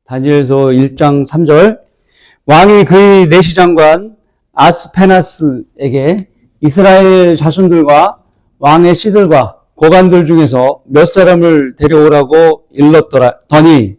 다니엘서 1장 3절 왕이 그의 내시장관 아스페나스에게 이스라엘 자손들과 왕의 씨들과 고관들 중에서 몇 사람을 데려오라고 일렀더니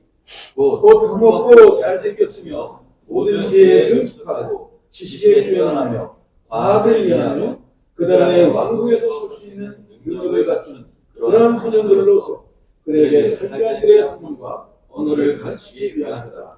곧 흠없고 잘생겼으며 모든 지혜에 능숙하고 지식에 뛰어나며 과학을 이해하며 그 다음에 왕국에서 설 수 있는 능력을 갖춘 그러한 소년들로서 그에게 할례들의 학문과 언어를 가르치기 위함이다.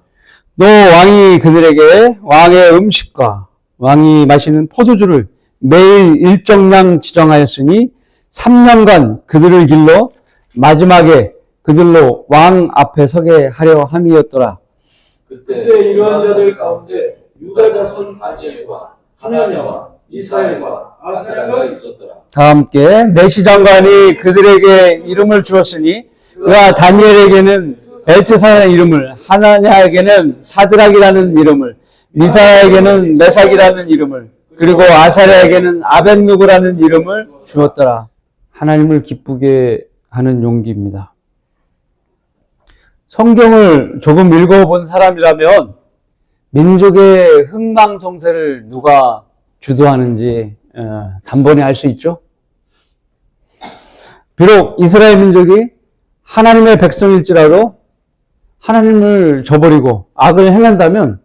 또 왕이 그들에게 왕의 음식과 왕이 마시는 포도주를 매일 일정량 지정하였으니 3년간 그들을 길러 마지막에 그들로 왕 앞에 서게 하려 함이었더라. 그때 이러한 자들 가운데 유다 자손 다니엘과 하나냐와 이스라엘과 아사랴가 있었더라. 다 함께 내시장관이 그들에게 이름을 주었으니 그가 다니엘에게는 벨체사라는 이름을, 하나냐에게는 사드락이라는 이름을, 미사야에게는 메삭이라는 이름을, 그리고 아사랴에게는 아벳누고라는 이름을 주었더라. 하나님을 기쁘게 하는 용기입니다. 성경을 조금 읽어본 사람이라면 민족의 흥망성쇠를 누가 주도하는지 단번에 알 수 있죠. 비록 이스라엘 민족이 하나님의 백성일지라도 하나님을 저버리고 악을 행한다면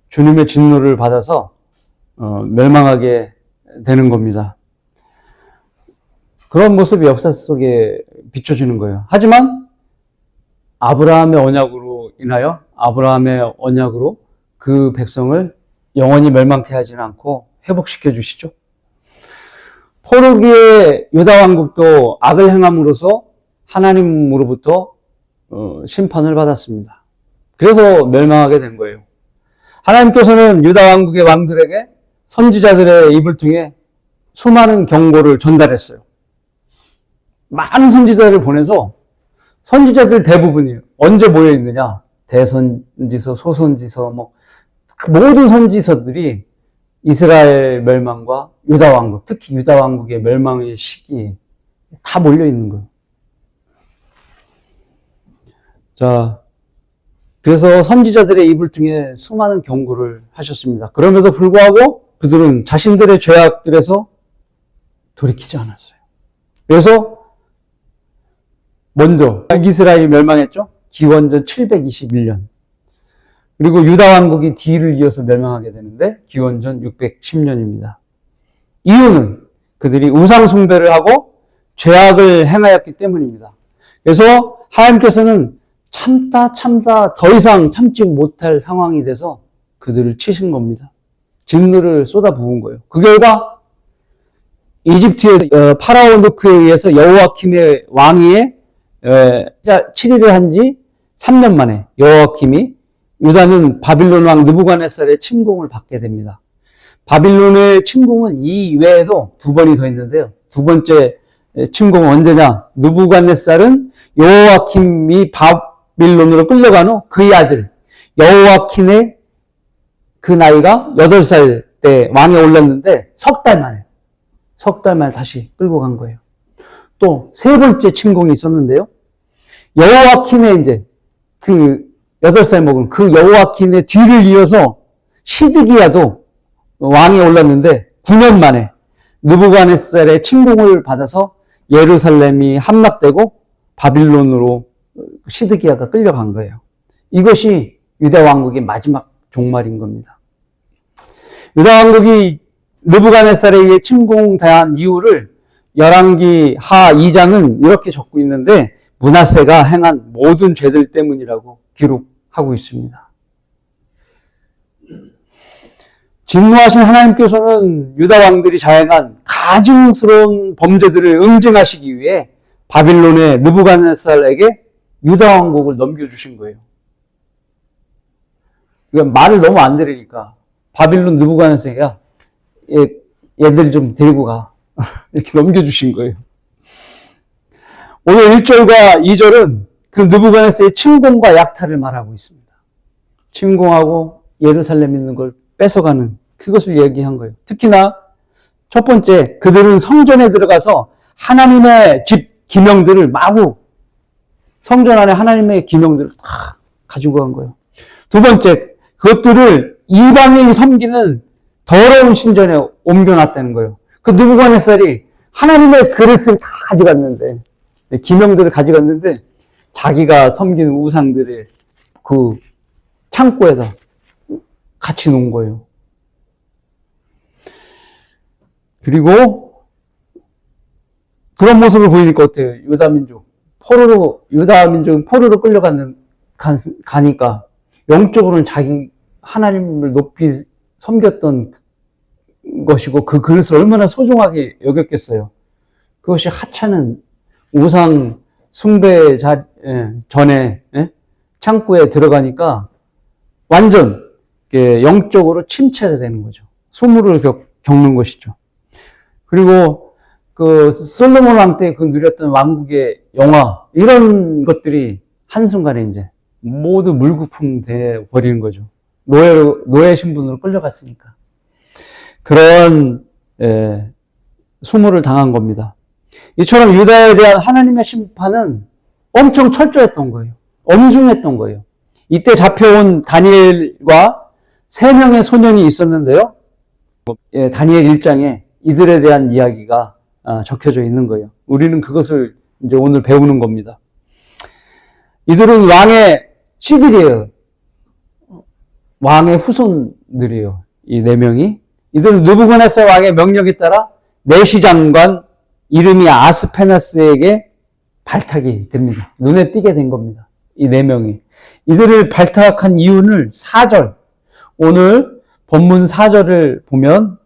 주님의 진노를 받아서 멸망하게 되는 겁니다. 그런 모습이 역사 속에 비춰지는 거예요. 하지만 아브라함의 언약으로 인하여 아브라함의 언약으로 그 백성을 영원히 멸망케 하지는 않고 회복시켜 주시죠. 포르기의 유다 왕국도 악을 행함으로써 하나님으로부터 심판을 받았습니다. 그래서 멸망하게 된 거예요. 하나님께서는 유다 왕국의 왕들에게 선지자들의 입을 통해 수많은 경고를 전달했어요. 많은 선지자를 보내서 선지자들 대부분이 언제 모여 있느냐? 대선지서, 소선지서, 모든 선지서들이 이스라엘 멸망과 유다 왕국, 특히 유다 왕국의 멸망의 시기에 다 몰려 있는 거예요. 자, 그래서 선지자들의 입을 통해 수많은 경고를 하셨습니다. 그럼에도 불구하고 그들은 자신들의 죄악들에서 돌이키지 않았어요. 그래서 먼저 이스라엘이 멸망했죠. 기원전 721년. 그리고 유다 왕국이 뒤를 이어서 멸망하게 되는데 기원전 610년입니다. 이유는 그들이 우상 숭배를 하고 죄악을 행하였기 때문입니다. 그래서 하나님께서는 참다 더 이상 참지 못할 상황이 돼서 그들을 치신 겁니다. 진노를 쏟아부은 거예요. 그 결과 이집트의 파라오 느크에 의해서 여호와킴의 왕위에 치리를 한 지 3년 만에 여호와킴이 유다는 바빌론 왕 느부갓네살의 침공을 받게 됩니다. 바빌론의 침공은 이 외에도 2번이 더 있는데요. 두 번째 침공은 언제냐? 느부갓네살은 여호와킴이 바빌론으로 끌려간 후 그의 아들 여호와킴의 그 나이가 8살 때 왕에 올랐는데 석 달 만에 다시 끌고 간 거예요. 또 3번째 침공이 있었는데요. 여호와킴의 이제 그 8살 먹은 그 여호와킴의 뒤를 이어서 시드기야도 왕에 올랐는데 9년 만에 느부갓네살의 침공을 받아서 예루살렘이 함락되고 바빌론으로 시드기야가 끌려간 거예요. 이것이 유다 왕국의 마지막 종말인 겁니다. 유다 왕국이 느부갓네살에 의해 침공당한 이유를 열왕기 하 2장은 이렇게 적고 있는데 므낫세가 행한 모든 죄들 때문이라고 기록하고 있습니다. 진노하신 하나님께서는 유다 왕들이 자행한 가증스러운 범죄들을 응징하시기 위해 바빌론의 느부갓네살에게 유다 왕국을 넘겨주신 거예요. 그러니까 말을 너무 안 들으니까 바빌론 느부갓네살이야 얘들 좀 데리고 가 이렇게 넘겨주신 거예요. 오늘 1절과 2절은 그 느부갓네살의 침공과 약탈을 말하고 있습니다. 침공하고 예루살렘에 있는 걸 뺏어가는 그것을 얘기한 거예요. 특히나 첫 번째, 그들은 성전에 들어가서 하나님의 집 기명들을 마구 성전 안에 하나님의 기명들을 다 가지고 간 거예요. 두 번째, 그것들을 이방인이 섬기는 더러운 신전에 옮겨놨다는 거예요. 그 느부갓네살이 하나님의 그릇을 다 가져갔는데, 기명들을 가져갔는데, 자기가 섬기는 우상들의 그 창고에다 같이 놓은 거예요. 그리고 그런 모습을 보이니까 어때요? 유다 민족은 포로로 가니까 영적으로는 자기 하나님을 높이 섬겼던 것이고 그 그릇을 얼마나 소중하게 여겼겠어요. 그것이 하찮은 우상 숭배 전에 창고에 들어가니까 완전 영적으로 침체가 되는 거죠. 수모를 겪는 것이죠. 그리고 그 솔로몬 왕 때 그 누렸던 왕국의 영화 이런 것들이 한순간에 이제 모두 물거품 돼 버리는 거죠. 노예 신분으로 끌려갔으니까. 그런 수모를 당한 겁니다. 이처럼 유다에 대한 하나님의 심판은 엄청 철저했던 거예요. 엄중했던 거예요. 이때 잡혀온 다니엘과 3명의 소년이 있었는데요. 다니엘 1장에 이들에 대한 이야기가 적혀져 있는 거예요. 우리는 그것을 이제 오늘 배우는 겁니다. 이들은 왕의 씨들이에요. 왕의 후손들이에요. 이 4명이. 이들은 느부갓네살 왕의 명령에 따라 내시장관 이름이 아스페나스에게 발탁이 됩니다. 눈에 띄게 된 겁니다. 이 4명이. 이들을 발탁한 이유는 4절. 오늘 본문 4절을 보면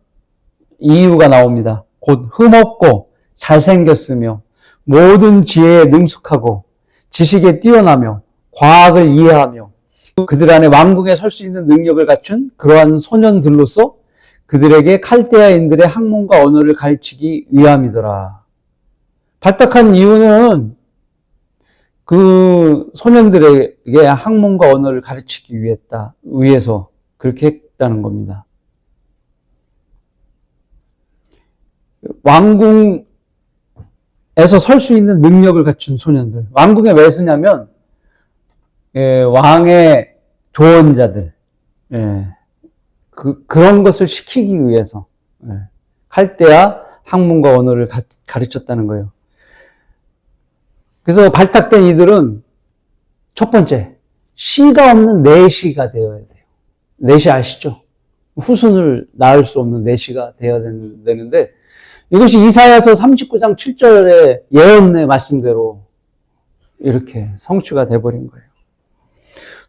이유가 나옵니다. 곧 흠없고 잘생겼으며 모든 지혜에 능숙하고 지식에 뛰어나며 과학을 이해하며 그들 안에 왕궁에 설 수 있는 능력을 갖춘 그러한 소년들로서 그들에게 칼데아인들의 학문과 언어를 가르치기 위함이더라. 발탁한 이유는 그 소년들에게 학문과 언어를 가르치기 위해서 그렇게 했다는 겁니다. 왕궁에서 설 수 있는 능력을 갖춘 소년들. 왕궁에 왜 쓰냐면 왕의 조언자들, 그런 것을 시키기 위해서 칼데아 학문과 언어를 가르쳤다는 거예요. 그래서 발탁된 이들은 첫 번째, 씨가 없는 내시가 되어야 돼요. 내시 아시죠? 후손을 낳을 수 없는 내시가 되어야 되는데 이것이 이사야서 39장 7절의 예언의 말씀대로 이렇게 성취가 돼버린 거예요.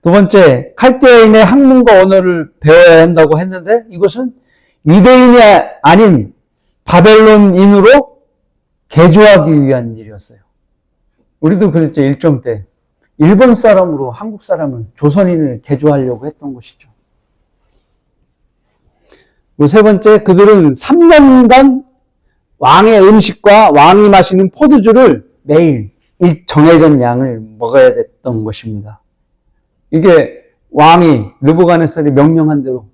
두 번째, 칼데아인의 학문과 언어를 배워야 한다고 했는데 이것은 유대인이 아닌 바벨론인으로 개조하기 위한 일이었어요. 우리도 그랬죠. 일정 때. 일본 사람으로 한국 사람을 조선인을 개조하려고 했던 것이죠. 그리고 세 번째, 그들은 3년간 왕의 음식과 왕이 마시는 포도주를 매일 정해진 양을 먹어야 됐던 것입니다. 이게 왕이 느부갓네살이 명령한 대로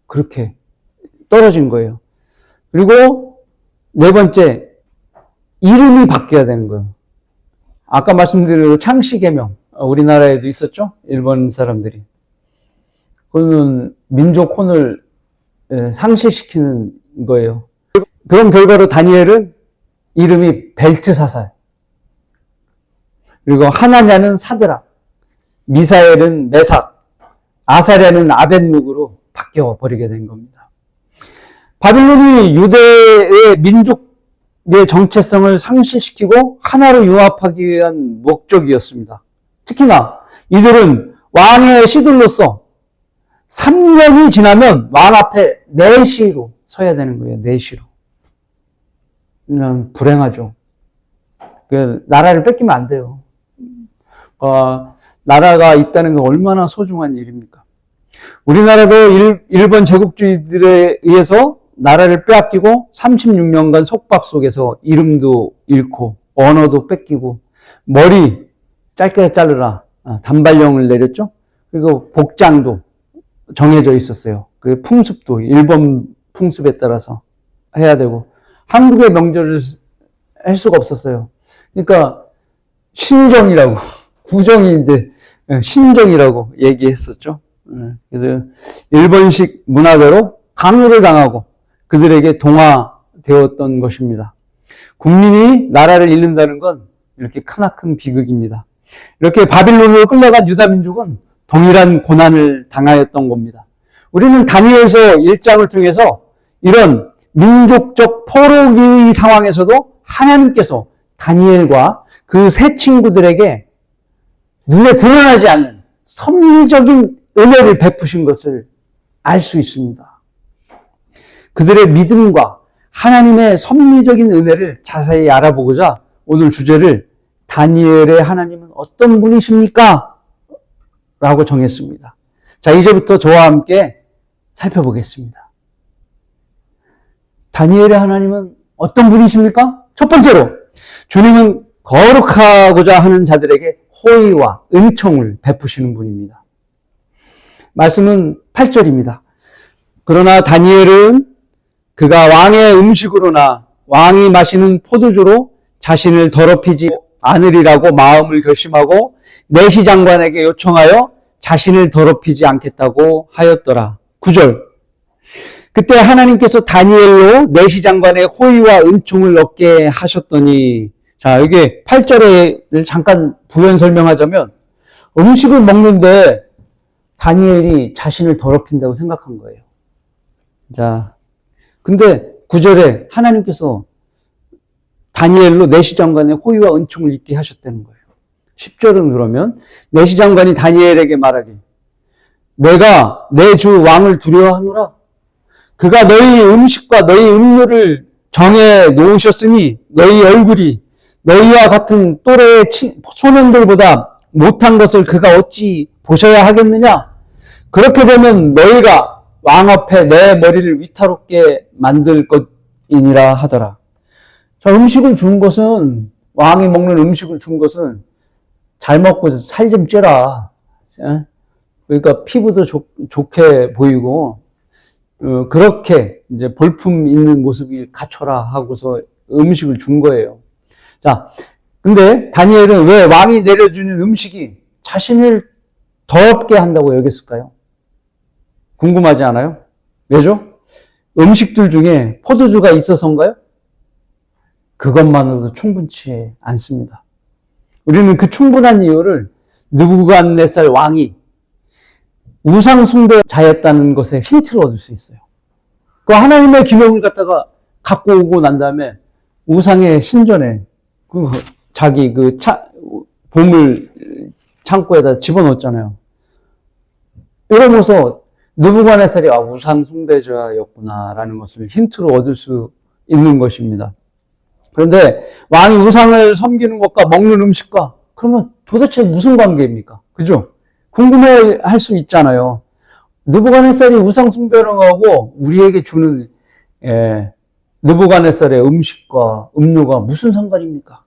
그렇게 떨어진 거예요. 그리고 네 번째, 이름이 바뀌어야 되는 거예요. 아까 말씀드린 대로 창씨계명, 우리나라에도 있었죠? 일본 사람들이. 그거는 민족 혼을 상실시키는 거예요. 그런 결과로 다니엘은 이름이 벨트사살, 그리고 하나냐는 사드락, 미사엘은 메삭, 아사랴는 아벳누고로 바뀌어 버리게 된 겁니다. 바빌론이 유대의 민족의 정체성을 상실시키고 하나로 융합하기 위한 목적이었습니다. 특히나 이들은 왕의 씨들로서 3년이 지나면 왕 앞에 내시로 서야 되는 거예요. 내시로. 그냥 불행하죠. 나라를 뺏기면 안 돼요. 나라가 있다는 건 얼마나 소중한 일입니까? 우리나라도 일본 제국주의들에 의해서 나라를 빼앗기고 36년간 속박 속에서 이름도 잃고 언어도 뺏기고 머리 짧게 자르라 단발령을 내렸죠. 그리고 복장도 정해져 있었어요. 그 풍습도 일본 풍습에 따라서 해야 되고 한국의 명절을 할 수가 없었어요. 그러니까 신정이라고 구정인데 신정이라고 얘기했었죠. 그래서 일본식 문화대로 강요를 당하고 그들에게 동화되었던 것입니다. 국민이 나라를 잃는다는 건 이렇게 크나큰 비극입니다. 이렇게 바빌론으로 끌려간 유다 민족은 동일한 고난을 당하였던 겁니다. 우리는 다니엘서 1장을 통해서 이런 민족적 포로기의 상황에서도 하나님께서 다니엘과 그 세 친구들에게 눈에 드러나지 않는 섭리적인 은혜를 베푸신 것을 알 수 있습니다. 그들의 믿음과 하나님의 섭리적인 은혜를 자세히 알아보고자 오늘 주제를 다니엘의 하나님은 어떤 분이십니까? 라고 정했습니다. 자, 이제부터 저와 함께 살펴보겠습니다. 다니엘의 하나님은 어떤 분이십니까? 첫 번째로, 주님은 거룩하고자 하는 자들에게 호의와 은총을 베푸시는 분입니다. 말씀은 8절입니다. 그러나 다니엘은 그가 왕의 음식으로나 왕이 마시는 포도주로 자신을 더럽히지 않으리라고 마음을 결심하고 내시 장관에게 요청하여 자신을 더럽히지 않겠다고 하였더라. 9절. 그때 하나님께서 다니엘로 내시 장관의 호의와 은총을 얻게 하셨더니, 자, 여기 8절을 잠깐 부연 설명하자면 음식을 먹는데 다니엘이 자신을 더럽힌다고 생각한 거예요. 자, 근데 9절에 하나님께서 다니엘로 내시 장관의 호의와 은총을 잊게 하셨다는 거예요. 10절은 그러면 내시 장관이 다니엘에게 말하길, 내가 내 주 왕을 두려워하노라. 그가 너희 음식과 너희 음료를 정해 놓으셨으니 너희 얼굴이 너희와 같은 또래의 소년들보다 못한 것을 그가 어찌 보셔야 하겠느냐? 그렇게 되면 너희가 왕 앞에 내 머리를 위태롭게 만들 것이니라 하더라. 자, 음식을 준 것은, 왕이 먹는 음식을 준 것은 잘 먹고 살 좀 쪄라. 그러니까 피부도 좋게 보이고, 그렇게 이제 볼품 있는 모습을 갖춰라 하고서 음식을 준 거예요. 자, 근데 다니엘은 왜 왕이 내려주는 음식이 자신을 더럽게 한다고 여겼을까요? 궁금하지 않아요? 왜죠? 음식들 중에 포도주가 있어서인가요? 그것만으로도 충분치 않습니다. 우리는 그 충분한 이유를 느부갓네살 왕이 우상 숭배자였다는 것에 힌트를 얻을 수 있어요. 그 하나님의 기명을 갖다가 갖고 오고 난 다음에 우상의 신전에 자기 보물 창고에다 집어넣었잖아요. 이러면서 느부갓네살이 우상 숭배자였구나라는 것을 힌트로 얻을 수 있는 것입니다. 그런데 왕이 우상을 섬기는 것과 먹는 음식과 그러면 도대체 무슨 관계입니까? 그죠? 궁금해할 수 있잖아요. 느부갓네살이 우상 숭배를 하고 우리에게 주는 느부갓네살의 음식과 음료가 무슨 상관입니까?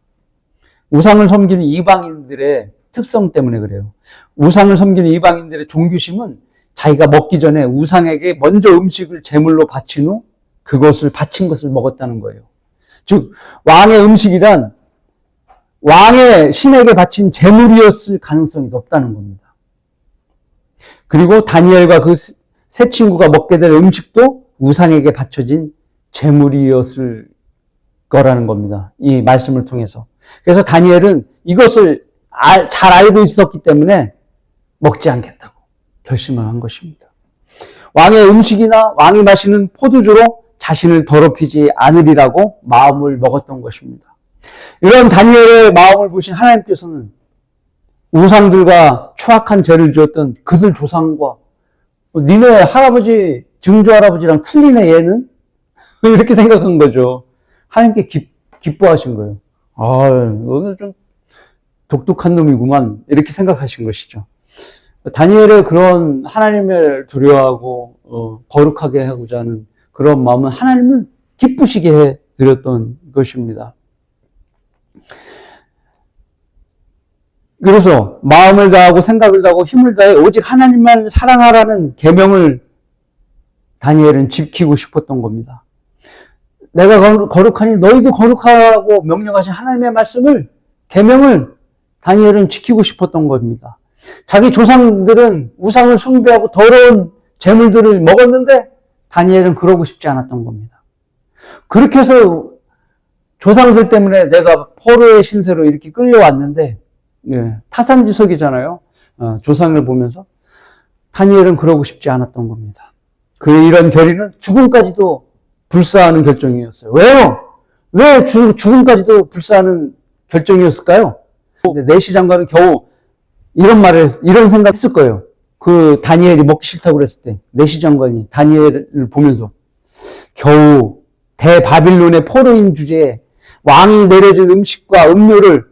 우상을 섬기는 이방인들의 특성 때문에 그래요. 우상을 섬기는 이방인들의 종교심은 자기가 먹기 전에 우상에게 먼저 음식을 제물로 바친 후 그것을 바친 것을 먹었다는 거예요. 즉 왕의 음식이란 왕의 신에게 바친 제물이었을 가능성이 높다는 겁니다. 그리고 다니엘과 그 세 친구가 먹게 될 음식도 우상에게 바쳐진 제물이었을 거라는 겁니다. 이 말씀을 통해서. 그래서 다니엘은 이것을 잘 알고 있었기 때문에 먹지 않겠다고 결심을 한 것입니다. 왕의 음식이나 왕이 마시는 포도주로 자신을 더럽히지 않으리라고 마음을 먹었던 것입니다. 이런 다니엘의 마음을 보신 하나님께서는 우상들과 추악한 죄를 지었던 그들 조상과 니네 할아버지, 증조 할아버지랑 틀리네 얘는? 이렇게 생각한 거죠. 하나님께 기뻐하신 거예요. 너는 좀 독특한 놈이구만 이렇게 생각하신 것이죠. 다니엘의 그런 하나님을 두려워하고 거룩하게 하고자 하는 그런 마음은 하나님을 기쁘시게 해드렸던 것입니다. 그래서 마음을 다하고 생각을 다하고 힘을 다해 오직 하나님만 사랑하라는 계명을 다니엘은 지키고 싶었던 겁니다. 내가 거룩하니 너희도 거룩하라고 명령하신 하나님의 말씀을, 계명을 다니엘은 지키고 싶었던 겁니다. 자기 조상들은 우상을 숭배하고 더러운 재물들을 먹었는데 다니엘은 그러고 싶지 않았던 겁니다. 그렇게 해서 조상들 때문에 내가 포로의 신세로 이렇게 끌려왔는데, 타산지석이잖아요. 조상을 보면서. 다니엘은 그러고 싶지 않았던 겁니다. 그의 이런 결의는 죽음까지도 불사하는 결정이었어요. 왜요? 왜 죽음까지도 불사하는 결정이었을까요? 내시 장관은 겨우 이런 생각 했을 거예요. 그 다니엘이 먹기 싫다고 그랬을 때, 내시 장관이 다니엘을 보면서 겨우 대바빌론의 포로인 주제에 왕이 내려준 음식과 음료를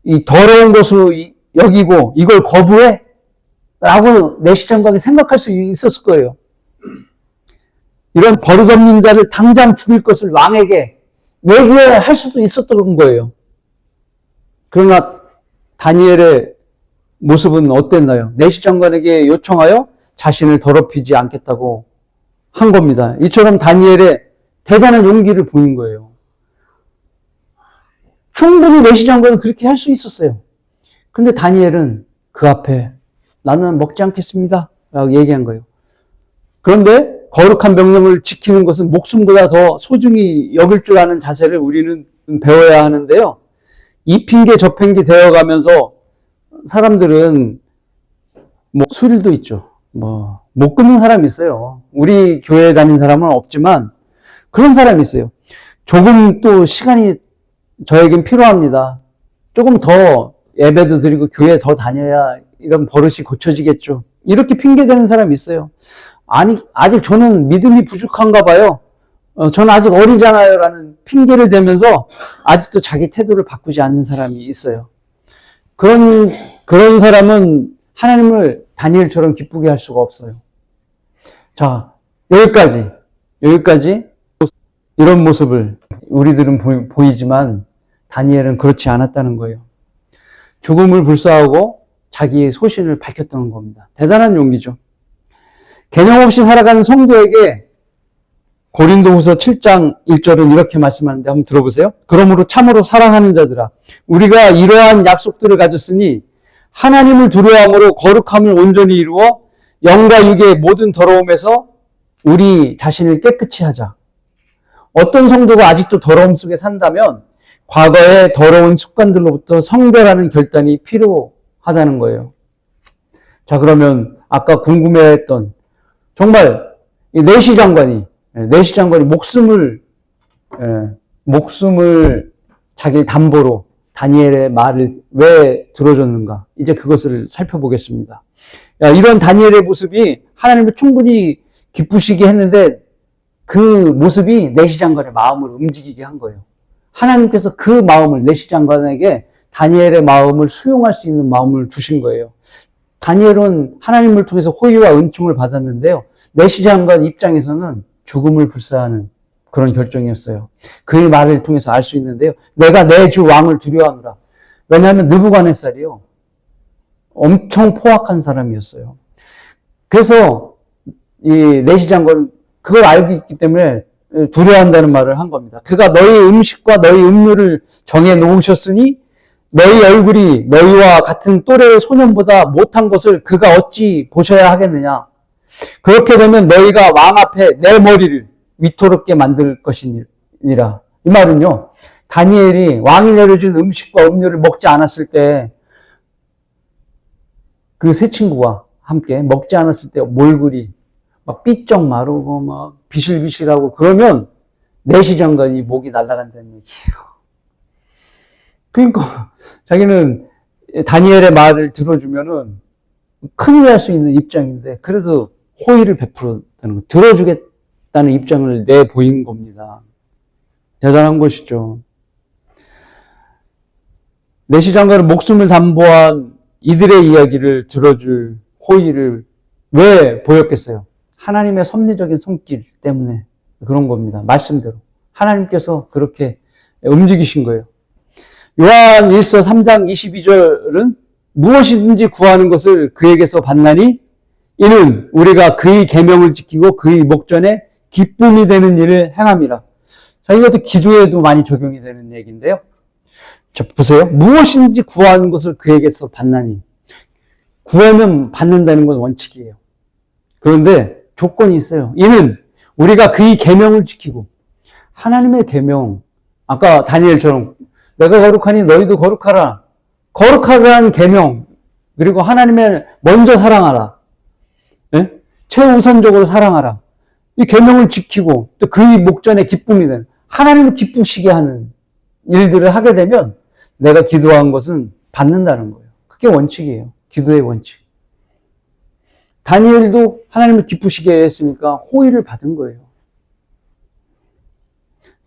이 더러운 것으로 여기고 이걸 거부해? 라고 내시 장관이 생각할 수 있었을 거예요. 이런 버릇없는 자를 당장 죽일 것을 왕에게 얘기할 수도 있었던 거예요. 그러나 다니엘의 모습은 어땠나요? 내시 장관에게 요청하여 자신을 더럽히지 않겠다고 한 겁니다. 이처럼 다니엘의 대단한 용기를 보인 거예요. 충분히 내시 장관은 그렇게 할 수 있었어요. 근데 다니엘은 그 앞에 나는 먹지 않겠습니다 라고 얘기한 거예요. 그런데 거룩한 명령을 지키는 것은 목숨보다 더 소중히 여길 줄 아는 자세를 우리는 배워야 하는데요. 이 핑계 저 핑계 되어가면서 사람들은 술도 있죠. 못 끊는 사람이 있어요. 우리 교회에 다닌 사람은 없지만 그런 사람이 있어요. 조금 또 시간이 저에겐 필요합니다. 조금 더 예배도 드리고 교회 더 다녀야 이런 버릇이 고쳐지겠죠. 이렇게 핑계대는 사람이 있어요. 아니, 아직 저는 믿음이 부족한가 봐요. 저는 아직 어리잖아요. 라는 핑계를 대면서 아직도 자기 태도를 바꾸지 않는 사람이 있어요. 그런 사람은 하나님을 다니엘처럼 기쁘게 할 수가 없어요. 자, 여기까지 이런 모습을 우리들은 보이지만 다니엘은 그렇지 않았다는 거예요. 죽음을 불사하고 자기의 소신을 밝혔던 겁니다. 대단한 용기죠. 개념 없이 살아가는 성도에게 고린도후서 7장 1절은 이렇게 말씀하는데 한번 들어보세요. 그러므로 참으로 사랑하는 자들아, 우리가 이러한 약속들을 가졌으니 하나님을 두려워함으로 거룩함을 온전히 이루어 영과 육의 모든 더러움에서 우리 자신을 깨끗이 하자. 어떤 성도가 아직도 더러움 속에 산다면 과거의 더러운 습관들로부터 성별하는 결단이 필요하다는 거예요. 자, 그러면 아까 궁금해했던 정말 내시 장관이 목숨을 자기 담보로 다니엘의 말을 왜 들어줬는가? 이제 그것을 살펴보겠습니다. 이런 다니엘의 모습이 하나님을 충분히 기쁘시게 했는데 그 모습이 내시 장관의 마음을 움직이게 한 거예요. 하나님께서 그 마음을 내시 장관에게 다니엘의 마음을 수용할 수 있는 마음을 주신 거예요. 다니엘은 하나님을 통해서 호의와 은총을 받았는데요. 내시 장관 입장에서는 죽음을 불사하는 그런 결정이었어요. 그의 말을 통해서 알 수 있는데요. 내가 내 주 왕을 두려워하노라. 왜냐하면 느부갓네살이요, 엄청 포악한 사람이었어요. 그래서 이 내시 장관은 그걸 알고 있기 때문에 두려워한다는 말을 한 겁니다. 그가 너희 음식과 너희 음료를 정해 놓으셨으니 너희 얼굴이 너희와 같은 또래의 소년보다 못한 것을 그가 어찌 보셔야 하겠느냐. 그렇게 되면 너희가 왕 앞에 내 머리를 위토롭게 만들 것이니라. 이 말은요, 다니엘이 왕이 내려준 음식과 음료를 먹지 않았을 때 그 세 친구와 함께 먹지 않았을 때 몰골이 막 삐쩍 마르고 막 비실비실하고 그러면 내시 장관이 목이 날아간다는 얘기예요. 그러니까 자기는 다니엘의 말을 들어주면은 큰일 날 수 있는 입장인데 그래도 호의를 베풀었다는 거, 들어주겠다는 입장을 내보인 겁니다. 대단한 것이죠. 내시 장관은 목숨을 담보한 이들의 이야기를 들어줄 호의를 왜 보였겠어요? 하나님의 섭리적인 손길 때문에 그런 겁니다. 말씀대로. 하나님께서 그렇게 움직이신 거예요. 요한 1서 3장 22절은 무엇이든지 구하는 것을 그에게서 받나니 이는 우리가 그의 계명을 지키고 그의 목전에 기쁨이 되는 일을 행함이라. 자, 이것도 기도에도 많이 적용이 되는 얘기인데요. 자, 보세요. 무엇인지 구하는 것을 그에게서 받나니. 구하면 받는다는 건 원칙이에요. 그런데 조건이 있어요. 이는 우리가 그의 계명을 지키고 하나님의 계명, 아까 다니엘처럼 내가 거룩하니 너희도 거룩하라. 거룩하다는 계명, 그리고 하나님을 먼저 사랑하라. 네? 최우선적으로 사랑하라. 이 계명을 지키고 또 그의 목전에 기쁨이 되는, 하나님을 기쁘시게 하는 일들을 하게 되면 내가 기도한 것은 받는다는 거예요. 그게 원칙이에요. 기도의 원칙. 다니엘도 하나님을 기쁘시게 했으니까 호의를 받은 거예요.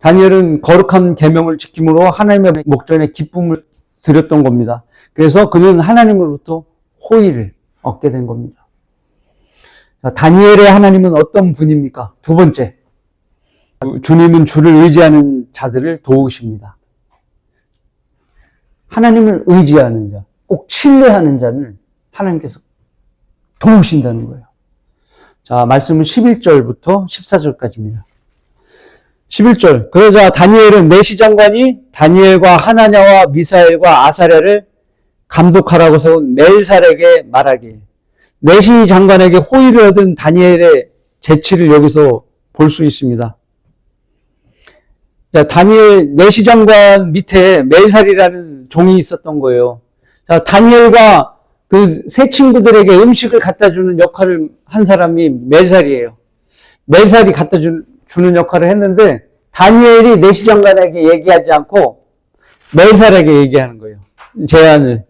다니엘은 거룩한 계명을 지킴으로 하나님의 목전에 기쁨을 드렸던 겁니다. 그래서 그는 하나님으로부터 호의를 얻게 된 겁니다. 다니엘의 하나님은 어떤 분입니까? 두 번째, 주님은 주를 의지하는 자들을 도우십니다. 하나님을 의지하는 자, 꼭 신뢰하는 자를 하나님께서 도우신다는 거예요. 자, 말씀은 11절부터 14절까지입니다. 11절, 그러자 다니엘은 내시장관이 다니엘과 하나냐와 미사엘과 아사랴를 감독하라고 세운 멜살에게 말하길, 내시 장관에게 호의를 얻은 다니엘의 재치를 여기서 볼 수 있습니다. 자, 다니엘 내시 장관 밑에 멜살이라는 종이 있었던 거예요. 자, 다니엘과 그 세 친구들에게 음식을 갖다 주는 역할을 한 사람이 멜살이에요. 멜살이 갖다 주는 역할을 했는데 다니엘이 내시 장관에게 얘기하지 않고 멜살에게 얘기하는 거예요. 제안을.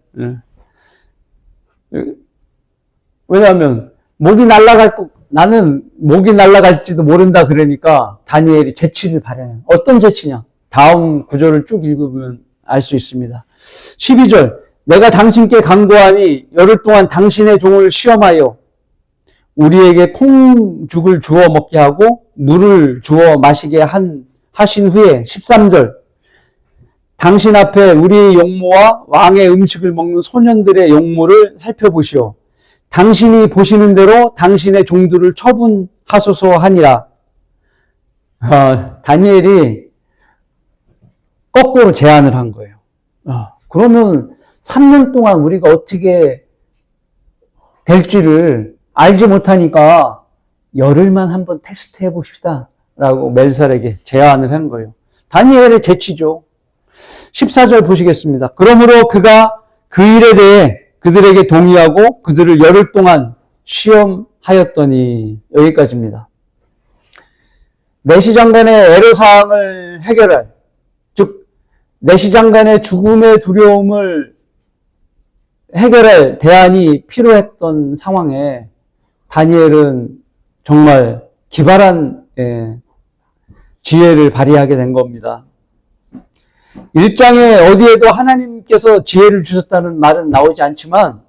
왜냐하면 나는 목이 날아갈지도 모른다 그러니까 다니엘이 재치를 발휘해요. 어떤 재치냐? 다음 구절을 쭉 읽으면 알 수 있습니다. 12절, 내가 당신께 간구하니 열흘 동안 당신의 종을 시험하여 우리에게 콩죽을 주어 먹게 하고 물을 주어 마시게 하신 후에 13절, 당신 앞에 우리의 용모와 왕의 음식을 먹는 소년들의 용모를 살펴보시오. 당신이 보시는 대로 당신의 종들을 처분하소서 하니라. 다니엘이 거꾸로 제안을 한 거예요. 그러면 3년 동안 우리가 어떻게 될지를 알지 못하니까 열흘만 한번 테스트 해봅시다 라고 멜살에게 제안을 한 거예요. 다니엘의 재치죠. 14절 보시겠습니다. 그러므로 그가 그 일에 대해 그들에게 동의하고 그들을 열흘 동안 시험하였더니, 여기까지입니다. 내시 장관의 애로사항을 해결할, 즉 내시 장관의 죽음의 두려움을 해결할 대안이 필요했던 상황에 다니엘은 정말 기발한 지혜를 발휘하게 된 겁니다. 1장에 어디에도 하나님께서 지혜를 주셨다는 말은 나오지 않지만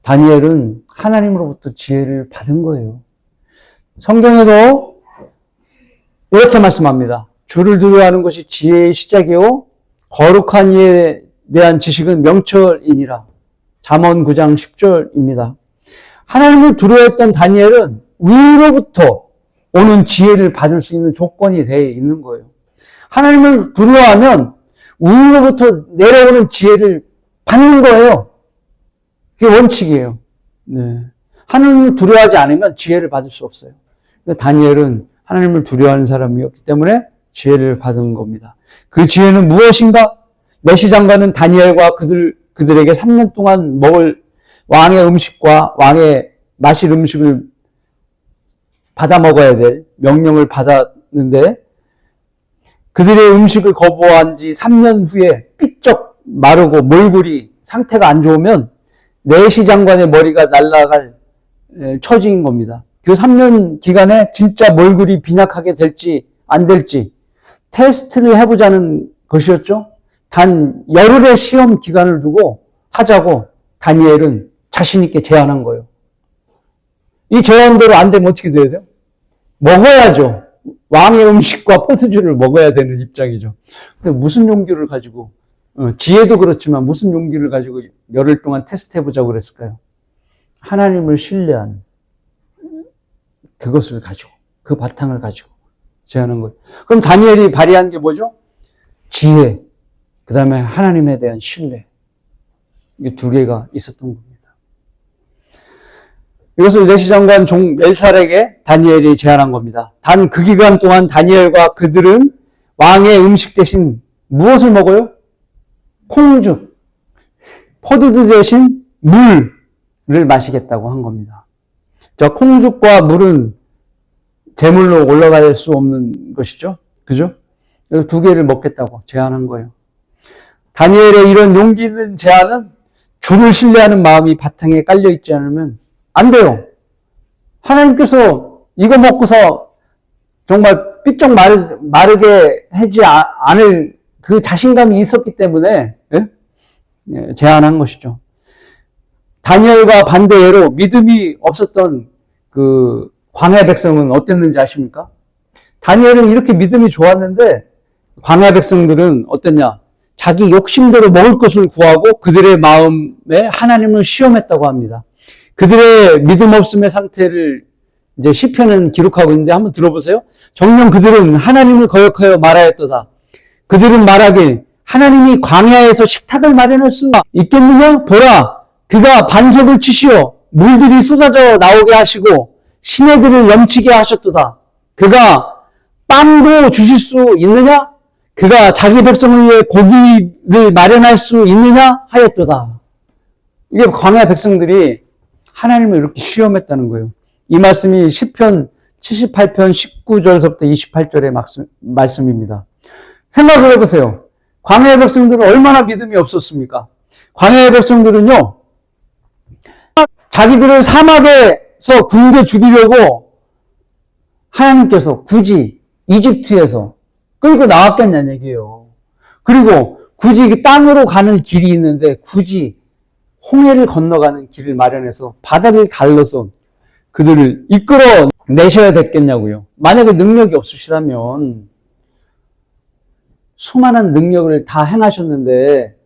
다니엘은 하나님으로부터 지혜를 받은 거예요. 성경에도 이렇게 말씀합니다. 주를 두려워하는 것이 지혜의 시작이요 거룩한 이에 대한 지식은 명철이니라. 잠언 9장 10절입니다. 하나님을 두려워했던 다니엘은 위로부터 오는 지혜를 받을 수 있는 조건이 되어 있는 거예요. 하나님을 두려워하면 위로부터 내려오는 지혜를 받는 거예요. 그게 원칙이에요. 네. 하나님을 두려워하지 않으면 지혜를 받을 수 없어요. 다니엘은 하나님을 두려워하는 사람이었기 때문에 지혜를 받은 겁니다. 그 지혜는 무엇인가? 내시 장관은 다니엘과 그들에게 3년 동안 먹을 왕의 음식과 왕의 마실 음식을 받아 먹어야 될 명령을 받았는데 그들의 음식을 거부한 지 3년 후에 삐쩍 마르고 몰골이 상태가 안 좋으면 내시 장관의 머리가 날아갈 처지인 겁니다. 그 3년 기간에 진짜 몰골이 빈약하게 될지 안 될지 테스트를 해보자는 것이었죠. 단 열흘의 시험 기간을 두고 하자고 다니엘은 자신 있게 제안한 거예요. 이 제안대로 안 되면 어떻게 돼야 돼요? 먹어야죠. 왕의 음식과 포도주를 먹어야 되는 입장이죠. 근데 무슨 용기를 가지고, 지혜도 그렇지만 무슨 용기를 가지고 열흘 동안 테스트해보자고 그랬을까요? 하나님을 신뢰하는 그것을 가지고, 그 바탕을 가지고 제안한 거예요. 그럼 다니엘이 발휘한 게 뭐죠? 지혜, 그 다음에 하나님에 대한 신뢰. 이 두 개가 있었던 겁니다. 이것을 내시장관 종 멜살에게 다니엘이 제안한 겁니다. 단 그 기간 동안 다니엘과 그들은 왕의 음식 대신 무엇을 먹어요? 콩죽, 포도주 대신 물을 마시겠다고 한 겁니다. 저 콩죽과 물은 제물로 올라갈 수 없는 것이죠. 그죠? 그래서 두 개를 먹겠다고 제안한 거예요. 다니엘의 이런 용기 있는 제안은 주를 신뢰하는 마음이 바탕에 깔려 있지 않으면 안 돼요. 하나님께서 이거 먹고서 정말 삐쩍 마르게 하지 않을 그 자신감이 있었기 때문에 제안한 것이죠. 다니엘과 반대로 믿음이 없었던 그 광야 백성은 어땠는지 아십니까? 다니엘은 이렇게 믿음이 좋았는데 광야 백성들은 어땠냐? 자기 욕심대로 먹을 것을 구하고 그들의 마음에 하나님을 시험했다고 합니다. 그들의 믿음 없음의 상태를 이제 시편은 기록하고 있는데 한번 들어보세요. 정녕 그들은 하나님을 거역하여 말하였도다. 그들은 말하길 하나님이 광야에서 식탁을 마련할 수 있겠느냐? 보라, 그가 반석을 치시어 물들이 쏟아져 나오게 하시고 시내들을 넘치게 하셨도다. 그가 빵도 주실 수 있느냐? 그가 자기 백성을 위해 고기를 마련할 수 있느냐? 하였도다. 이게 광야 백성들이 하나님을 이렇게 시험했다는 거예요. 이 말씀이 시편 78편 19절에서부터 28절의 말씀입니다. 생각을 해보세요. 광야의 백성들은 얼마나 믿음이 없었습니까? 광야의 백성들은요, 자기들을 사막에서 굶겨 죽이려고 하나님께서 굳이 이집트에서 끌고 나왔겠냐는 얘기예요. 그리고 굳이 땅으로 가는 길이 있는데 굳이 홍해를 건너가는 길을 마련해서 바다를 갈라서 그들을 이끌어 내셔야 됐겠냐고요. 만약에 능력이 없으시다면 수많은 능력을 다 행하셨는데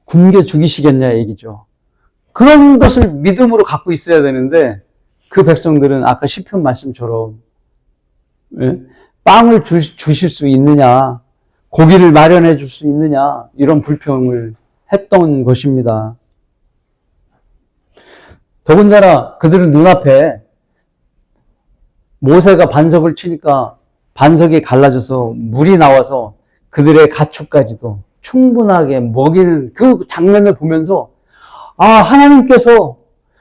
굶겨 죽이시겠냐 얘기죠. 그런 것을 믿음으로 갖고 있어야 되는데 그 백성들은 아까 시편 말씀처럼 빵을 주실 수 있느냐, 고기를 마련해 줄 수 있느냐 이런 불평을 했던 것입니다. 더군다나 그들은 눈앞에 모세가 반석을 치니까 반석이 갈라져서 물이 나와서 그들의 가축까지도 충분하게 먹이는 그 장면을 보면서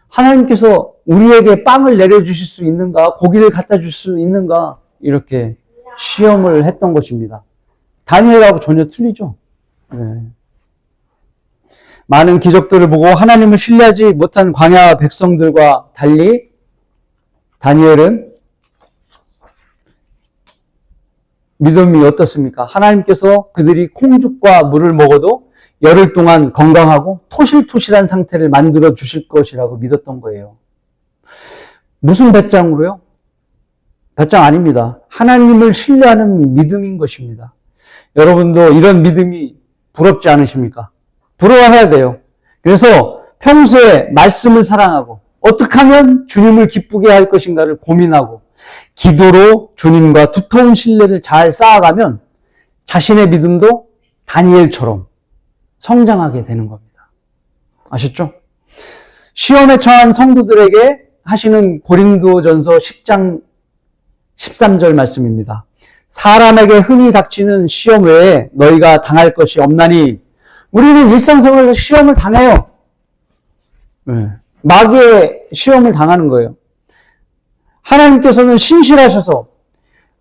하나님께서 우리에게 빵을 내려주실 수 있는가? 고기를 갖다 줄 수 있는가? 이렇게 시험을 했던 것입니다. 다니엘하고 전혀 틀리죠. 네. 많은 기적들을 보고 하나님을 신뢰하지 못한 광야 백성들과 달리 다니엘은 믿음이 어떻습니까? 하나님께서 그들이 콩죽과 물을 먹어도 열흘 동안 건강하고 토실토실한 상태를 만들어 주실 것이라고 믿었던 거예요. 무슨 배짱으로요? 배짱 아닙니다. 하나님을 신뢰하는 믿음인 것입니다. 여러분도 이런 믿음이 부럽지 않으십니까? 부러워해야 돼요. 그래서 평소에 말씀을 사랑하고 어떻게 하면 주님을 기쁘게 할 것인가를 고민하고 기도로 주님과 두터운 신뢰를 잘 쌓아가면 자신의 믿음도 다니엘처럼 성장하게 되는 겁니다. 아셨죠? 시험에 처한 성도들에게 하시는 고린도전서 10장 13절 말씀입니다. 사람에게 흔히 닥치는 시험 외에 너희가 당할 것이 없나니 우리는 일상생활에서 시험을 당해요. 마귀의 시험을 당하는 거예요. 하나님께서는 신실하셔서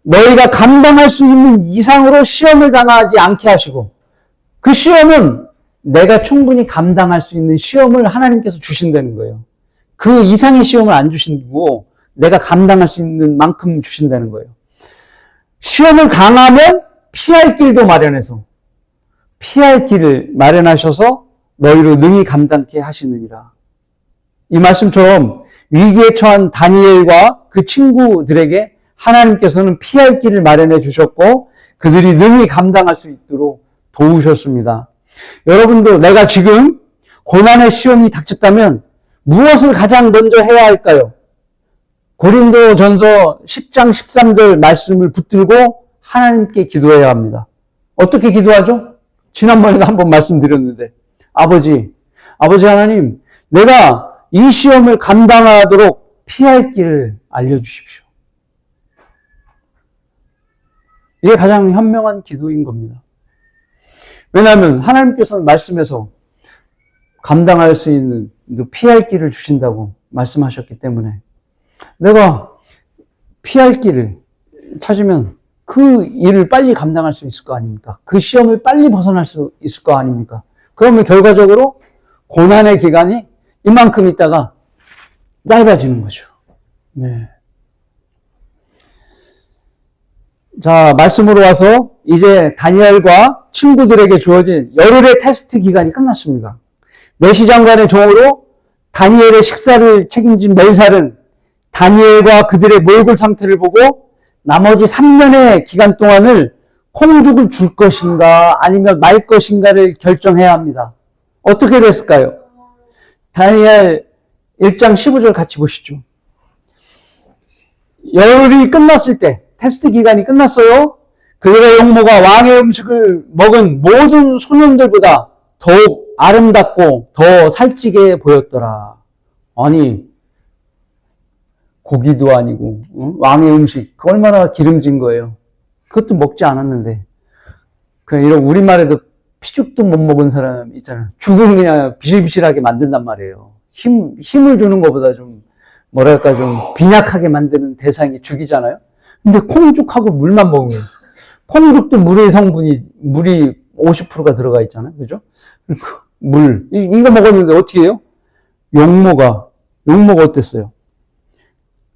너희가 감당할 수 있는 이상으로 시험을 당하지 않게 하시고 그 시험은 내가 충분히 감당할 수 있는 시험을 하나님께서 주신다는 거예요. 그 이상의 시험을 안 주시고 내가 감당할 수 있는 만큼 주신다는 거예요. 시험을 당하면 피할 길도 마련해서 피할 길을 마련하셔서 너희로 능히 감당케 하시느니라. 이 말씀처럼 위기에 처한 다니엘과 그 친구들에게 하나님께서는 피할 길을 마련해 주셨고 그들이 능히 감당할 수 있도록 도우셨습니다. 여러분도 내가 지금 고난의 시험이 닥쳤다면 무엇을 가장 먼저 해야 할까요? 고린도전서 10장 13절 말씀을 붙들고 하나님께 기도해야 합니다. 어떻게 기도하죠? 지난번에도 한번 말씀드렸는데 아버지 하나님, 내가 이 시험을 감당하도록 피할 길을 알려주십시오. 이게 가장 현명한 기도인 겁니다. 왜냐하면 하나님께서는 말씀에서 감당할 수 있는 피할 길을 주신다고 말씀하셨기 때문에 내가 피할 길을 찾으면 그 일을 빨리 감당할 수 있을 거 아닙니까? 그 시험을 빨리 벗어날 수 있을 거 아닙니까? 그러면 결과적으로 고난의 기간이 이만큼 있다가 짧아지는 거죠. 네. 자, 말씀으로 와서 이제 다니엘과 친구들에게 주어진 열흘의 테스트 기간이 끝났습니다. 내시장관의 종으로 다니엘의 식사를 책임진 멜살은 다니엘과 그들의 몰골 상태를 보고 나머지 3년의 기간 동안을 콩죽을 줄 것인가 아니면 말 것인가를 결정해야 합니다. 어떻게 됐을까요? 다니엘 1장 15절 같이 보시죠. 열흘이 끝났을 때 테스트 기간이 끝났어요. 그들의 용모가 왕의 음식을 먹은 모든 소년들보다 더욱 아름답고 더 살찌게 보였더라. 아니 고기도 아니고 왕의 음식 그 얼마나 기름진 거예요. 그것도 먹지 않았는데 그냥 이런 우리말에도 피죽도 못 먹은 사람 있잖아요. 죽은 그냥 비실비실하게 만든단 말이에요. 힘을 주는 것보다 좀 뭐랄까 좀 빈약하게 만드는 대상이 죽이잖아요. 근데 콩죽하고 물만 먹으면 콩죽도 물의 성분이 물이 50%가 들어가 있잖아요. 그죠? 물 이거 먹었는데 어떻게 해요? 용모가 어땠어요?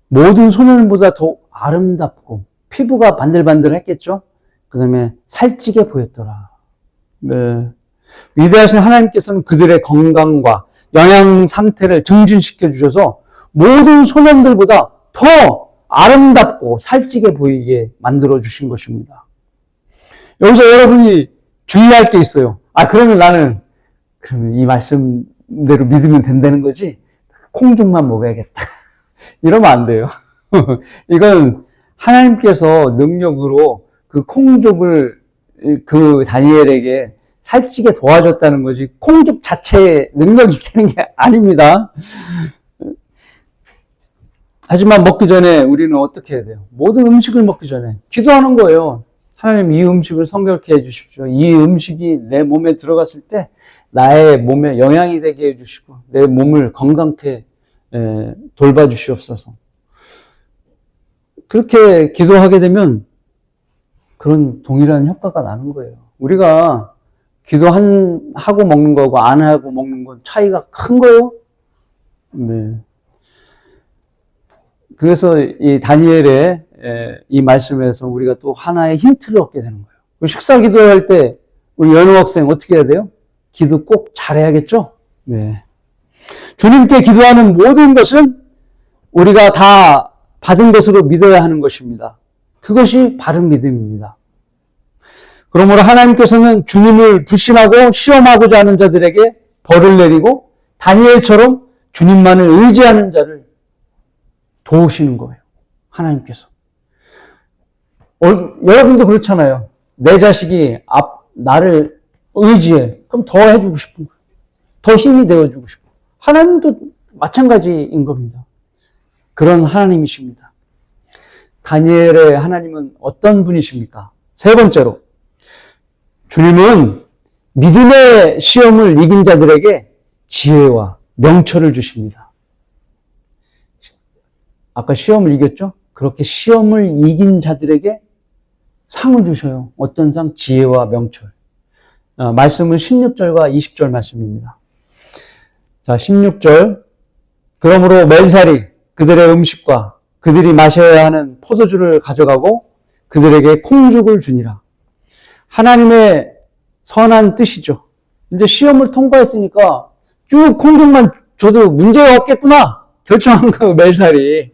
모든 소년보다 더 아름답고 피부가 반들반들했겠죠? 그 다음에 살찌게 보였더라. 네. 위대하신 하나님께서는 그들의 건강과 영양 상태를 증진시켜 주셔서 모든 소년들보다 더 아름답고 살찌게 보이게 만들어 주신 것입니다. 여기서 여러분이 주의할 게 있어요. 그러면 나는 그러면 이 말씀대로 믿으면 된다는 거지? 콩죽만 먹어야겠다. 이러면 안 돼요. 이건 하나님께서 능력으로 그 콩죽을 그 다니엘에게 살찌게 도와줬다는 거지 콩죽 자체의 능력이 되는 게 아닙니다. 하지만 먹기 전에 우리는 어떻게 해야 돼요? 모든 음식을 먹기 전에 기도하는 거예요. 하나님 이 음식을 성결케 해 주십시오. 이 음식이 내 몸에 들어갔을 때 나의 몸에 영향이 되게 해 주시고 내 몸을 건강케 돌봐 주시옵소서. 그렇게 기도하게 되면 그런 동일한 효과가 나는 거예요. 우리가 하고 먹는 거하고 안 하고 먹는 건 차이가 큰 거예요. 네. 그래서 이 다니엘의 이 말씀에서 우리가 또 하나의 힌트를 얻게 되는 거예요. 식사 기도할 때 우리 연우 학생 어떻게 해야 돼요? 기도 꼭 잘해야겠죠? 네. 주님께 기도하는 모든 것은 우리가 다 받은 것으로 믿어야 하는 것입니다. 그것이 바른 믿음입니다. 그러므로 하나님께서는 주님을 불신하고 시험하고자 하는 자들에게 벌을 내리고 다니엘처럼 주님만을 의지하는 자를 도우시는 거예요. 하나님께서. 여러분도 그렇잖아요. 내 자식이 나를 의지해. 그럼 더 해주고 싶은 거예요. 더 힘이 되어주고 싶어. 하나님도 마찬가지인 겁니다. 그런 하나님이십니다. 다니엘의 하나님은 어떤 분이십니까? 세 번째로, 주님은 믿음의 시험을 이긴 자들에게 지혜와 명철을 주십니다. 아까 시험을 이겼죠? 그렇게 시험을 이긴 자들에게 상을 주셔요. 어떤 상? 지혜와 명철. 말씀은 16절과 20절 말씀입니다. 자, 16절. 그러므로 멜살이 그들의 음식과 그들이 마셔야 하는 포도주를 가져가고 그들에게 콩죽을 주니라. 하나님의 선한 뜻이죠. 이제 시험을 통과했으니까 쭉 콩죽만 줘도 문제가 없겠구나 결정한 거 멜살이.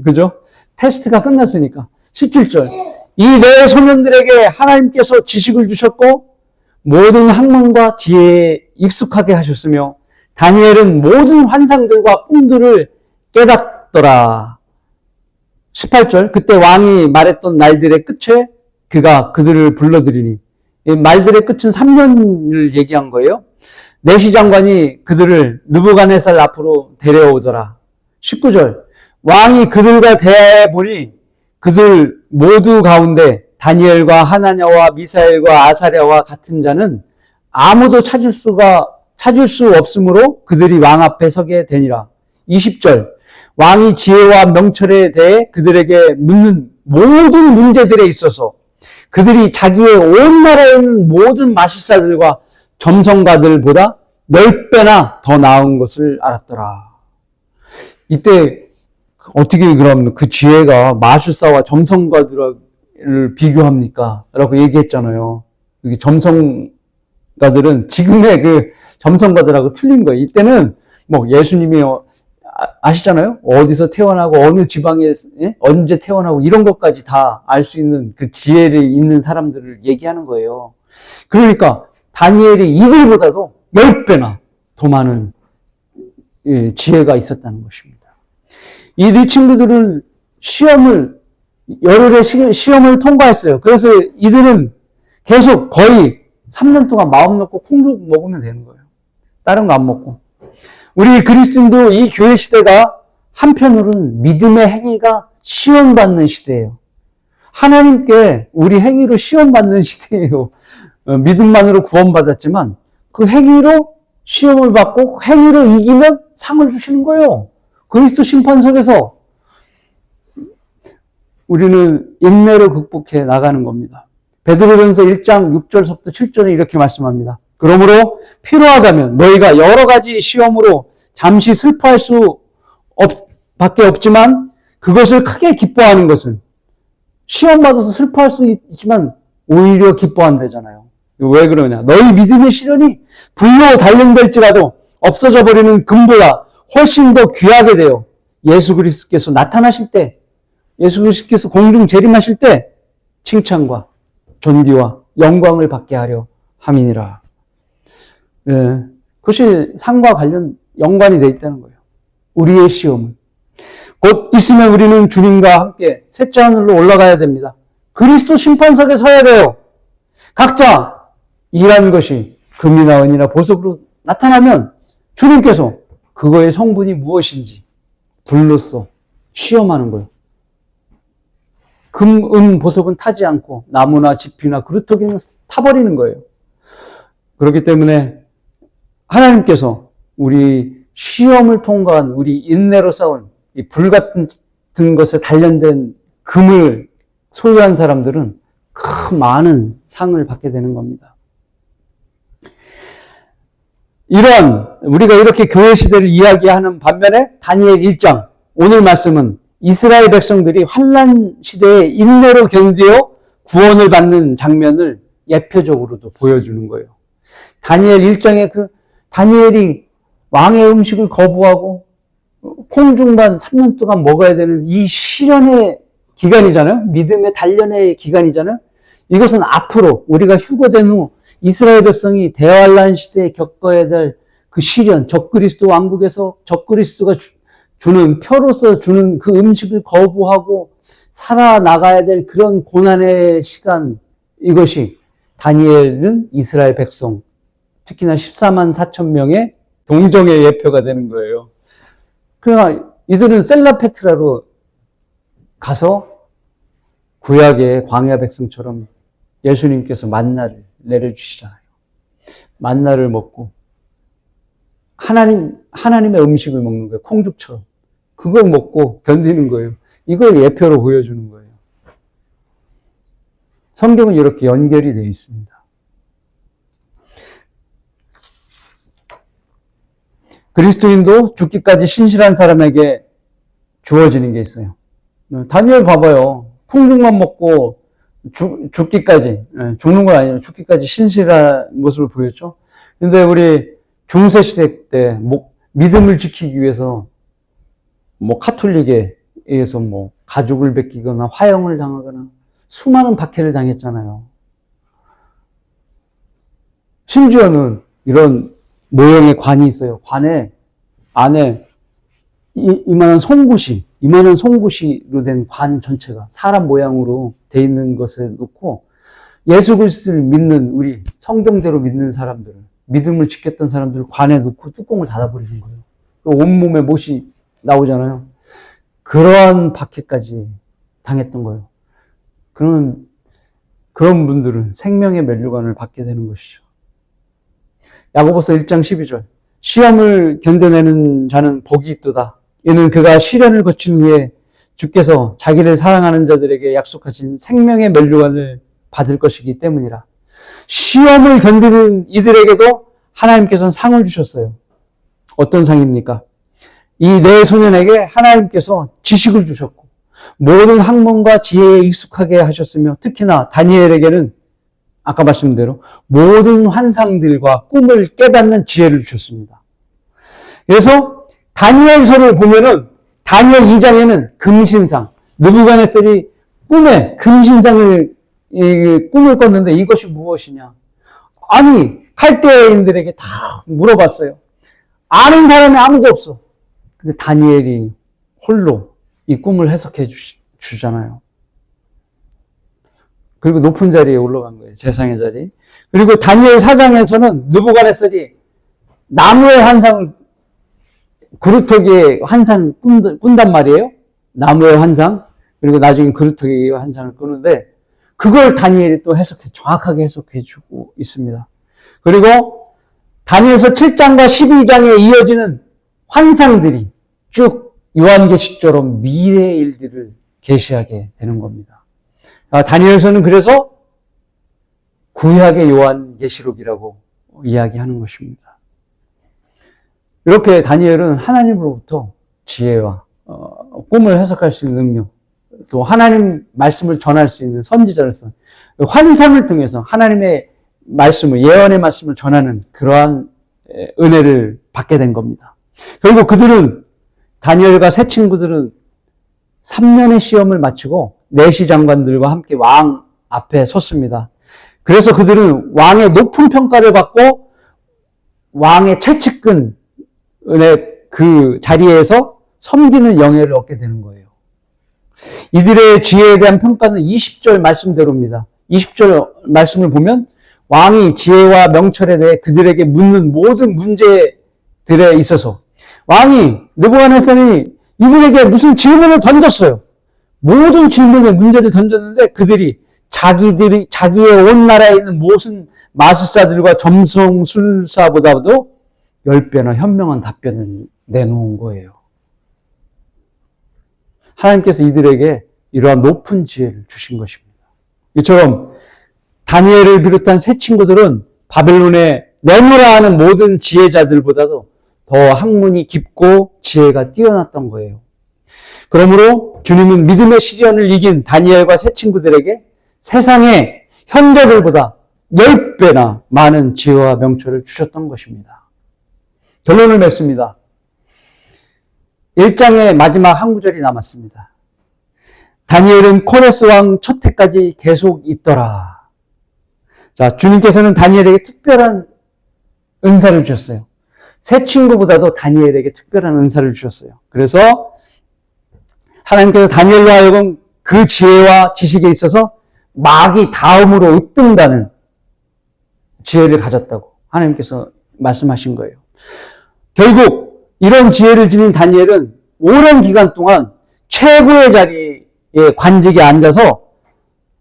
그죠? 테스트가 끝났으니까. 17절. 이 네 소년들에게 하나님께서 지식을 주셨고 모든 학문과 지혜에 익숙하게 하셨으며 다니엘은 모든 환상들과 꿈들을 깨닫더라. 18절. 그때 왕이 말했던 날들의 끝에 그가 그들을 불러들이니. 이 말들의 끝은 3년을 얘기한 거예요. 내시 장관이 그들을 느부갓네살 앞으로 데려오더라. 19절. 왕이 그들과 대화해 보니 그들 모두 가운데 다니엘과 하나냐와 미사엘과 아사랴와 같은 자는 아무도 찾을 수 없으므로 그들이 왕 앞에 서게 되니라. 20절. 왕이 지혜와 명철에 대해 그들에게 묻는 모든 문제들에 있어서 그들이 자기의 온 나라에 있는 모든 마술사들과 점성가들보다 10배나 더 나은 것을 알았더라. 이때 어떻게 그럼 그 지혜가 마술사와 점성가들을 비교합니까? 라고 얘기했잖아요. 여기 점성가들은 지금의 그 점성가들하고 틀린 거예요. 이때는 뭐 예수님이 아시잖아요? 어디서 태어나고 어느 지방에 언제 태어나고 이런 것까지 다 알 수 있는 그 지혜를 있는 사람들을 얘기하는 거예요. 그러니까 다니엘이 이들보다도 10배나 더 많은 지혜가 있었다는 것입니다. 이 네 친구들은 열흘의 시험을 통과했어요. 그래서 이들은 계속 거의 3년 동안 마음 놓고 콩죽 먹으면 되는 거예요. 다른 거 안 먹고. 우리 그리스도인도 이 교회 시대가 한편으로는 믿음의 행위가 시험받는 시대예요. 하나님께 우리 행위로 시험받는 시대예요. 믿음만으로 구원받았지만 그 행위로 시험을 받고 행위로 이기면 상을 주시는 거예요. 그리스도 심판석에서 우리는 인내로 극복해 나가는 겁니다. 베드로전서 1장 6절부터 7절에 이렇게 말씀합니다. 그러므로 필요하다면 너희가 여러 가지 시험으로 잠시 슬퍼할 밖에 없지만 그것을 크게 기뻐하는 것은 시험받아서 슬퍼할 수 있지만 오히려 기뻐한다잖아요. 왜 그러냐? 너희 믿음의 시련이 불로 단련될지라도 없어져 버리는 금보다 훨씬 더 귀하게 되어 예수 그리스도께서 나타나실 때, 예수 그리스도께서 공중 재림하실 때 칭찬과 존귀와 영광을 받게 하려 함이니라. 예, 그것이 상과 관련 연관이 되어 있다는 거예요. 우리의 시험은. 곧 있으면 우리는 주님과 함께 셋째 하늘로 올라가야 됩니다. 그리스도 심판석에 서야 돼요. 각자 일한 것이 금이나 은이나 보석으로 나타나면 주님께서 그거의 성분이 무엇인지 불로써 시험하는 거예요. 금, 은, 보석은 타지 않고 나무나 지피나 그루터기는 타버리는 거예요. 그렇기 때문에 하나님께서 우리 시험을 통과한 우리 인내로 쌓은 이 불같은 것에 단련된 금을 소유한 사람들은 큰 많은 상을 받게 되는 겁니다. 우리가 이렇게 교회 시대를 이야기하는 반면에 다니엘 1장, 오늘 말씀은 이스라엘 백성들이 환난 시대에 인내로 견디어 구원을 받는 장면을 예표적으로도 보여주는 거예요. 다니엘 1장에 다니엘이 왕의 음식을 거부하고 콩중만 3년 동안 먹어야 되는 이 시련의 기간이잖아요. 믿음의 단련의 기간이잖아요. 이것은 앞으로 우리가 휴거된 후 이스라엘 백성이 대환란 시대에 겪어야 될 그 시련, 적그리스도 왕국에서 적그리스도가 주는 표로서 주는 그 음식을 거부하고 살아나가야 될 그런 고난의 시간, 이것이 다니엘은 이스라엘 백성, 특히나 14만 4천 명의 동정의 예표가 되는 거예요. 그러나 이들은 셀라페트라로 가서 구약의 광야 백성처럼 예수님께서 만나를 내려주시잖아요. 만나를 먹고 하나님의 음식을 먹는 거예요. 콩죽처럼. 그걸 먹고 견디는 거예요. 이걸 예표로 보여주는 거예요. 성경은 이렇게 연결이 되어 있습니다. 그리스도인도 죽기까지 신실한 사람에게 주어지는 게 있어요. 다니엘 봐봐요. 콩죽만 먹고 죽기까지, 죽는 건 아니에요. 죽기까지 신실한 모습을 보였죠. 근데 우리 중세시대 때 믿음을 지키기 위해서 카톨릭에 의해서 가죽을 벗기거나 화형을 당하거나 수많은 박해를 당했잖아요. 심지어는 이런 모형의 관이 있어요. 관에 안에 이만한 송구시로 된 관 전체가 사람 모양으로 돼 있는 것에 놓고 예수 그리스도를 믿는 우리 성경대로 믿는 사람들을 믿음을 지켰던 사람들 관에 넣고 뚜껑을 닫아버리는 거예요. 온몸에 못이 나오잖아요. 그러한 박해까지 당했던 거예요. 그러면 그런 분들은 생명의 면류관을 받게 되는 것이죠. 야고보서 1장 12절. 시험을 견뎌내는 자는 복이 있도다. 이는 그가 시련을 거친 후에 주께서 자기를 사랑하는 자들에게 약속하신 생명의 면류관을 받을 것이기 때문이라. 시험을 견디는 이들에게도 하나님께서는 상을 주셨어요. 어떤 상입니까? 이 네 소년에게 하나님께서 지식을 주셨고 모든 학문과 지혜에 익숙하게 하셨으며 특히나 다니엘에게는 아까 말씀드린 대로 모든 환상들과 꿈을 깨닫는 지혜를 주셨습니다. 그래서 다니엘서를 보면은 다니엘 2장에는 금신상, 느부갓네살이 꿈에 금신상을 꿈을 꿨는데 이것이 무엇이냐? 아니 칼데인들에게 다 물어봤어요. 아는 사람이 아무도 없어. 근데 다니엘이 홀로 이 꿈을 해석해 주잖아요. 그리고 높은 자리에 올라간 거예요. 재상의 자리. 그리고 다니엘 4장에서는 느부갓네살이 나무의 환상을 그루터기의 환상을 꾼단 말이에요. 나무의 환상. 그리고 나중에 그루터기의 환상을 꾸는데 그걸 다니엘이 또 정확하게 해석해 주고 있습니다. 그리고 다니엘서 7장과 12장에 이어지는 환상들이 쭉 요한계시처럼 미래의 일들을 계시하게 되는 겁니다. 다니엘서는 그래서 구약의 요한계시록이라고 이야기하는 것입니다. 이렇게 다니엘은 하나님으로부터 지혜와 꿈을 해석할 수 있는 능력, 또 하나님 말씀을 전할 수 있는 선지자로서 환상을 통해서 하나님의 말씀을, 예언의 말씀을 전하는 그러한 은혜를 받게 된 겁니다. 그리고 다니엘과 세 친구들은 3년의 시험을 마치고 내시 장관들과 함께 왕 앞에 섰습니다. 그래서 그들은 왕의 높은 평가를 받고 왕의 최측근의 그 자리에서 섬기는 영예를 얻게 되는 거예요. 이들의 지혜에 대한 평가는 20절 말씀대로입니다. 20절 말씀을 보면 왕이 지혜와 명철에 대해 그들에게 묻는 모든 문제들에 있어서 왕이 느부갓네살이 이들에게 무슨 질문을 던졌어요. 모든 질문에 문제를 던졌는데 그들이 자기의 온 나라에 있는 모든 마술사들과 점성술사보다도 10배나 현명한 답변을 내놓은 거예요. 하나님께서 이들에게 이러한 높은 지혜를 주신 것입니다. 이처럼 다니엘을 비롯한 세 친구들은 바벨론에 내노라 하는 모든 지혜자들보다도 더 학문이 깊고 지혜가 뛰어났던 거예요. 그러므로 주님은 믿음의 시련을 이긴 다니엘과 세 친구들에게 세상의 현재들보다 10배나 많은 지혜와 명철을 주셨던 것입니다. 결론을 맺습니다. 1장의 마지막 한 구절이 남았습니다. 다니엘은 코레스 왕 첫 해까지 계속 있더라. 자, 주님께서는 다니엘에게 특별한 은사를 주셨어요. 세 친구보다도 다니엘에게 특별한 은사를 주셨어요. 그래서 하나님께서 다니엘로 하여금 그 지혜와 지식에 있어서 마귀 다음으로 으뜸다는 지혜를 가졌다고 하나님께서 말씀하신 거예요. 결국 이런 지혜를 지닌 다니엘은 오랜 기간 동안 최고의 자리에 관직에 앉아서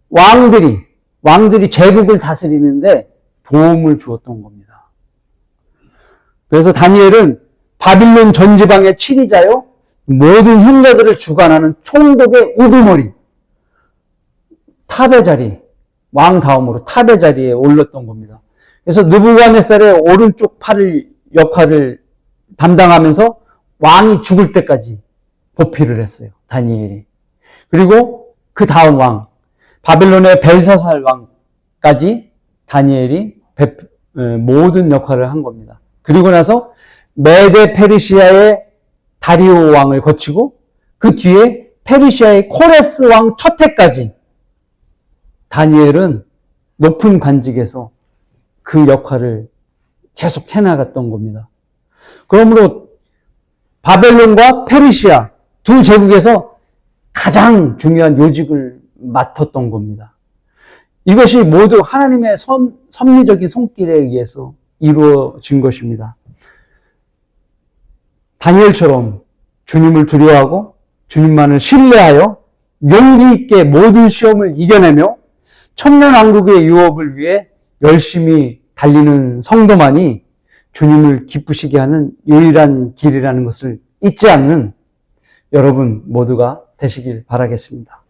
왕들이 제국을 다스리는데 도움을 주었던 겁니다. 그래서 다니엘은 바빌론 전 지방의 치리자요, 모든 현자들을 주관하는 총독의 우두머리, 탑의 자리, 왕 다음으로 탑의 자리에 올랐던 겁니다. 그래서 느부갓네살의 오른쪽 팔을 역할을 담당하면서 왕이 죽을 때까지 보필을 했어요. 다니엘이. 그리고 그 다음 왕, 바벨론의 벨사살 왕까지 다니엘이 모든 역할을 한 겁니다. 그리고 나서 메데 페르시아의 다리오 왕을 거치고 그 뒤에 페르시아의 코레스 왕 첫 해까지 다니엘은 높은 관직에서 그 역할을 계속 해나갔던 겁니다. 그러므로 바벨론과 페르시아 두 제국에서 가장 중요한 요직을 맡았던 겁니다. 이것이 모두 하나님의 섭리적인 손길에 의해서 이루어진 것입니다. 다니엘처럼 주님을 두려워하고 주님만을 신뢰하여 용기 있게 모든 시험을 이겨내며 천년왕국의 유업을 위해 열심히 달리는 성도만이 주님을 기쁘시게 하는 유일한 길이라는 것을 잊지 않는 여러분 모두가 되시길 바라겠습니다.